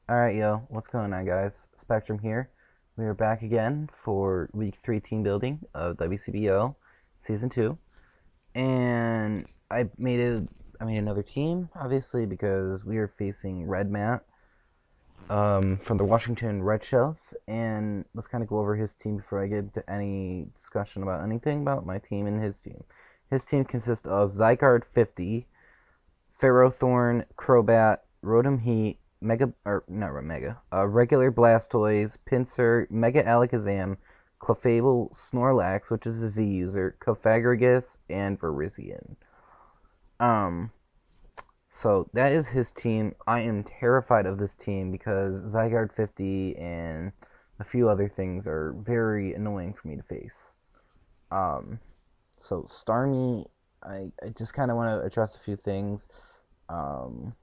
Alright, yo, what's going on, guys? Spectrum here. We are back again for week 3 team building of WCBL Season 2. And I made another team, obviously, because we are facing Redmatt from the Washington Red Shells. And let's kind of go over his team before I get into any discussion about anything about my team and his team. His team consists of Zygarde 50, Ferrothorn, Crobat, Rotom Heat, Mega or not Mega, regular Blastoise, Pinsir, Mega Alakazam, Clefable, Snorlax, which is a Z user, Cofagrigus, and Virizion. Um, so that is his team. I am terrified of this team because Zygarde 50 and a few other things are very annoying for me to face. Um, so Starmie, I just kind of want to address a few things. Um,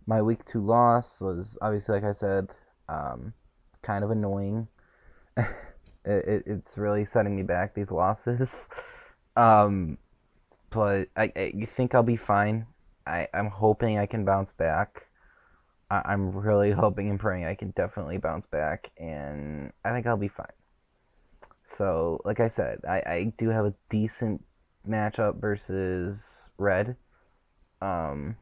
my week 2 loss was obviously, like I said, kind of annoying. It's really setting me back, these losses. Um, but I think I'll be fine. I'm hoping I can bounce back. I'm really hoping and praying I can definitely bounce back, and I think I'll be fine. So, like I said, I do have a decent matchup versus Red. Um,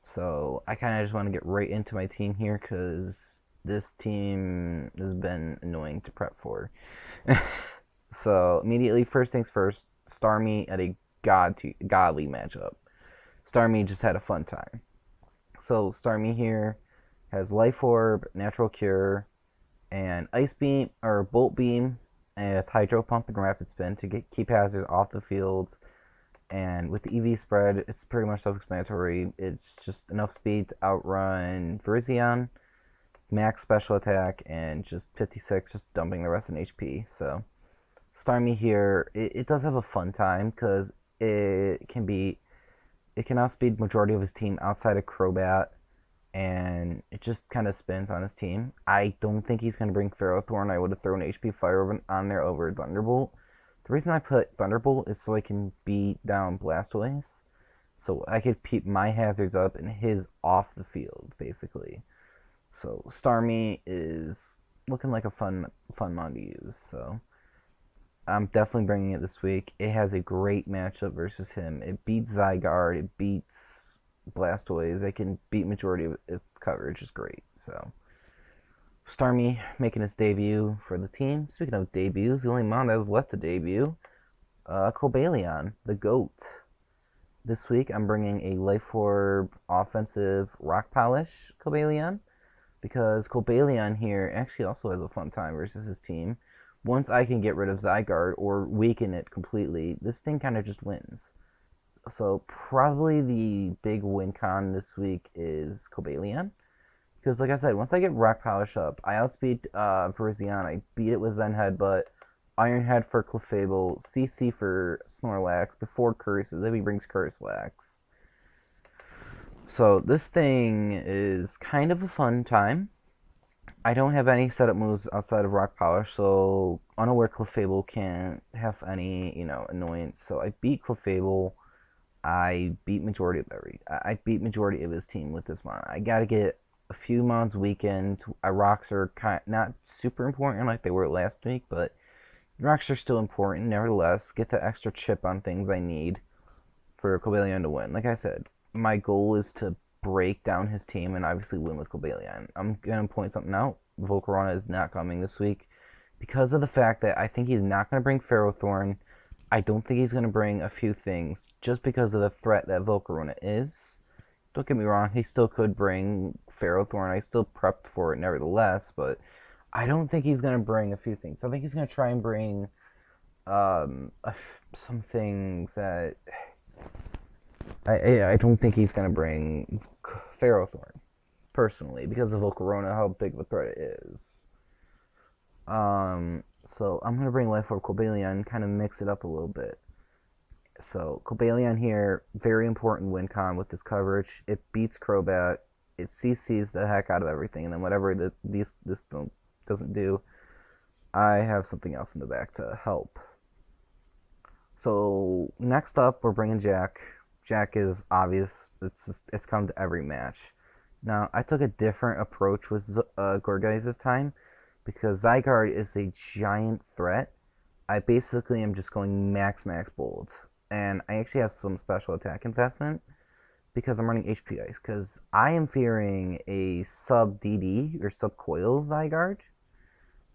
So I kind of just want to get right into my team here because this team has been annoying to prep for. So immediately, first things first, Starmie at a godly matchup. Starmie just had a fun time. So Starmie here has Life Orb, Natural Cure, and Ice Beam or Bolt Beam, with Hydro Pump and Rapid Spin to keep hazards off the field. And with the EV spread, it's pretty much self-explanatory. It's just enough speed to outrun Virizion, max special attack, and just 56, just dumping the rest in HP. So Starmie here, it does have a fun time because it can outspeed majority of his team outside of Crobat, and it just kind of spins on his team. I don't think he's going to bring Ferrothorn. I would have thrown HP Fire on there over Thunderbolt. The reason I put Thunderbolt is so I can beat down Blastoise. So I could keep my hazards up and his off the field, basically. So Starmie is looking like a fun mon to use. So I'm definitely bringing it this week. It has a great matchup versus him. It beats Zygarde. It beats Blastoise. It can beat majority of its coverage. Is great. So Starmie making his debut for the team. Speaking of debuts, the only mon that was left to debut, Cobalion, the GOAT. This week I'm bringing a Life Orb offensive Rock Polish Cobalion because Cobalion here actually also has a fun time versus his team. Once I can get rid of Zygarde or weaken it completely, this thing kind of just wins. So probably the big win con this week is Cobalion. Because, like I said, once I get Rock Polish up, I outspeed Virizion. I beat it with Zen Headbutt, Iron Head for Clefable, CC for Snorlax before Curses. If he brings Curslax. So this thing is kind of a fun time. I don't have any setup moves outside of Rock Polish, so Unaware Clefable can't have any, annoyance. So I beat Clefable. I beat majority of his team with this mon. I gotta get a few mons weakened. Rocks are not super important like they were last week, but rocks are still important nevertheless. Get the extra chip on things I need for Cobalion to win. Like I said, my goal is to break down his team and obviously win with Cobalion. I'm gonna point something out. Volcarona is not coming this week because of the fact that I think he's not gonna bring Ferrothorn. I don't think he's gonna bring a few things just because of the threat that Volcarona is. Don't get me wrong, he still could bring Ferrothorn. I still prepped for it nevertheless, but I don't think he's going to bring a few things. I think he's going to try and bring some things that I don't think he's going to bring Ferrothorn, personally, because of Volcarona, how big of a threat it is. So I'm going to bring Life Orb Cobalion, kind of mix it up a little bit. So Cobalion here, very important win con with this coverage. It beats Crobat. It CCs the heck out of everything, and then whatever this doesn't do, I have something else in the back to help. So next up, we're bringing Jack. Jack is obvious. It's come to every match. Now, I took a different approach with Gorgeist this time because Zygarde is a giant threat. I basically am just going max bold. And I actually have some special attack investment because I'm running HP Ice. Because I am fearing a sub DD or sub Coil Zygarde.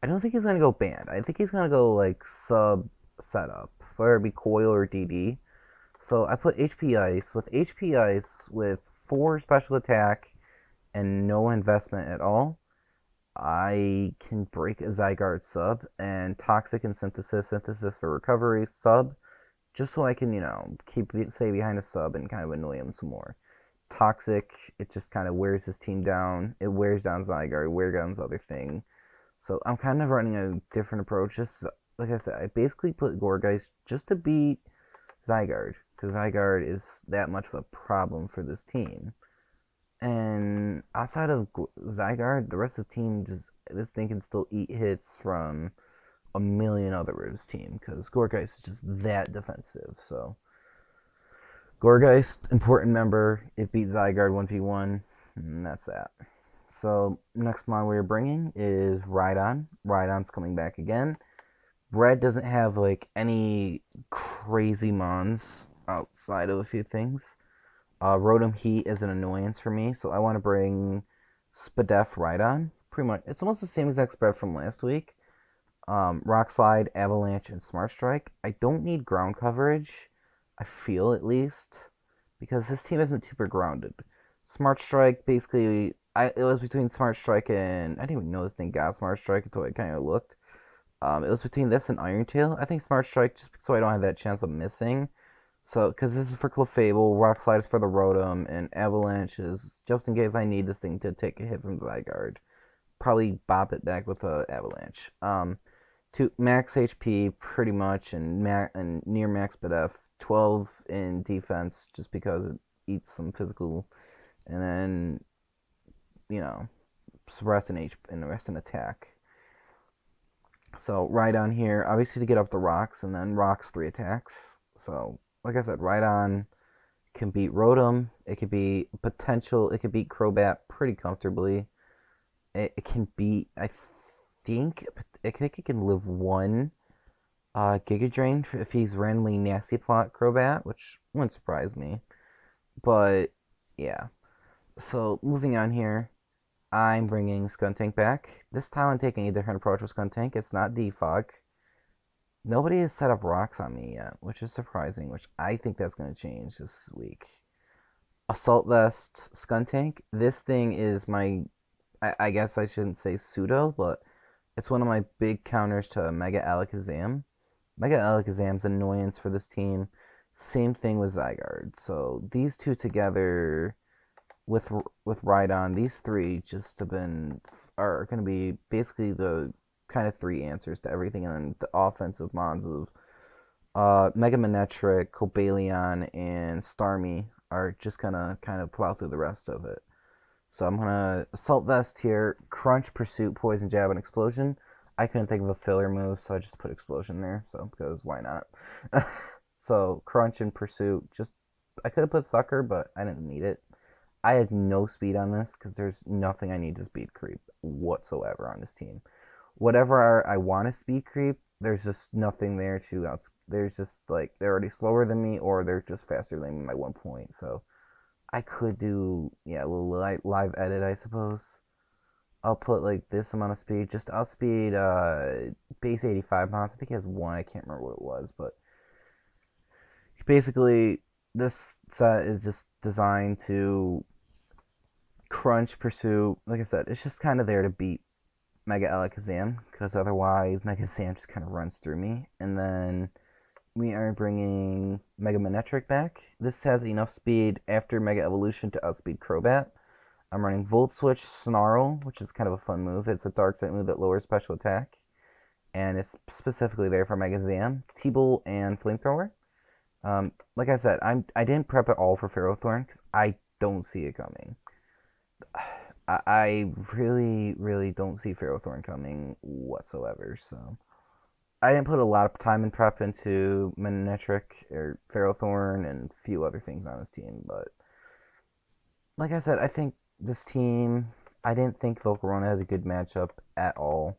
I don't think he's going to go banned. I think he's going to go like sub setup, whether it be Coil or DD. So I put HP Ice. With HP Ice, with 4 special attack and no investment at all, I can break a Zygarde sub and Toxic and Synthesis for recovery, sub, just so I can, keep say behind a sub and kind of annoy him some more. Toxic, it just kind of wears his team down. It wears down Zygarde, wears down his other thing. So I'm kind of running a different approach. Just like I said, I basically put Gourgeist just to beat Zygarde, because Zygarde is that much of a problem for this team. And outside of Zygarde, the rest of the team just this thing can still eat hits from a million other of his team because Gourgeist is just that defensive. So Gourgeist, important member. It beats Zygarde 1v1, and that's that. So next mon we're bringing is Rhydon. Rhydon's coming back again. Red doesn't have like any crazy mons outside of a few things. Rotom Heat is an annoyance for me, so I want to bring Spadef Rhydon. Pretty much, it's almost the same exact spread from last week. Rock Slide, Avalanche, and Smart Strike. I don't need ground coverage, I feel at least, because this team isn't super grounded. Smart Strike, basically, it was between Smart Strike and, I didn't even know this thing got Smart Strike until I kind of looked. It was between this and Iron Tail. I think Smart Strike, just so I don't have that chance of missing. So, because this is for Clefable, Rock Slide is for the Rotom, and Avalanche is just in case I need this thing to take a hit from Zygarde. Probably bop it back with a Avalanche. To max HP pretty much, and near max BDF, 12 in defense just because it eats some physical, and then rest in HP and the rest in attack. So Rhydon here, obviously to get up the rocks, and then rocks 3 attacks. So like I said, Rhydon can beat Rotom. It could be potential. It could beat Crobat pretty comfortably. It can beat. I think it can live 1 Giga Drain if he's randomly nasty plot Crobat, which wouldn't surprise me. But yeah. So moving on here, I'm bringing Skuntank back. This time I'm taking a different approach with Skuntank. It's not Defog. Nobody has set up rocks on me yet, which is surprising, which I think that's going to change this week. Assault Vest, Skuntank. This thing is my, I guess I shouldn't say pseudo, but it's one of my big counters to Mega Alakazam. Mega Alakazam's annoyance for this team. Same thing with Zygarde. So these two together with Rhydon, these 3 just are going to be basically the kind of 3 answers to everything, and then the offensive mons of Mega Manectric, Cobalion, and Starmie are just gonna kind of plow through the rest of it. So I'm gonna Assault Vest here, Crunch, Pursuit, Poison Jab, and Explosion. I couldn't think of a filler move, so I just put Explosion there. So because why not? So Crunch and Pursuit. Just I could have put Sucker, but I didn't need it. I had no speed on this because there's nothing I need to speed creep whatsoever on this team. Whatever I want to speed creep, there's just nothing there to there's just like they're already slower than me or they're just faster than me by 1 point. So I could do a little live edit, I suppose. I'll put like this amount of speed. I'll speed base 85 miles. I think he has 1. I can't remember what it was, but basically this set is just designed to crunch, pursue. Like I said, it's just kind of there to beat Mega Alakazam, because otherwise Mega Sam just kind of runs through me. And then we are bringing Mega Manectric back. This has enough speed after Mega Evolution to outspeed Crobat. I'm running Volt Switch Snarl, which is kind of a fun move. It's a dark type move that lowers special attack, and it's specifically there for Mega Zam, T-Bolt, and Flamethrower. Like I said, I didn't prep at all for Ferrothorn because I don't see it coming. I really, really don't see Ferrothorn coming whatsoever. So I didn't put a lot of time and prep into Manectric or Ferrothorn and a few other things on his team. But like I said, I think this team, I didn't think Volcarona had a good matchup at all.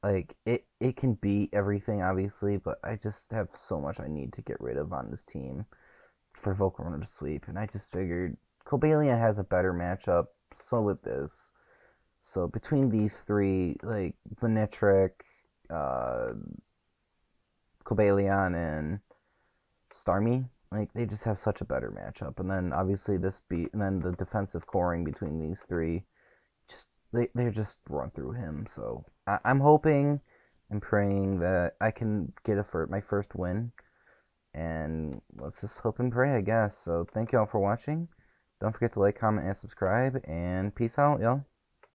Like it can beat everything obviously, but I just have so much I need to get rid of on this team for Volcarona to sweep, and I just figured Cobalion has a better matchup. So with this, so between these three, like Benetric, uh, Cobalion, and Starmie, like they just have such a better matchup. And then obviously and then the defensive coring between these three, just they just run through him. So I'm hoping and praying that I can get my first win, and let's just hope and pray, I guess. So thank you all for watching. Don't forget to like, comment, and subscribe, and peace out, y'all.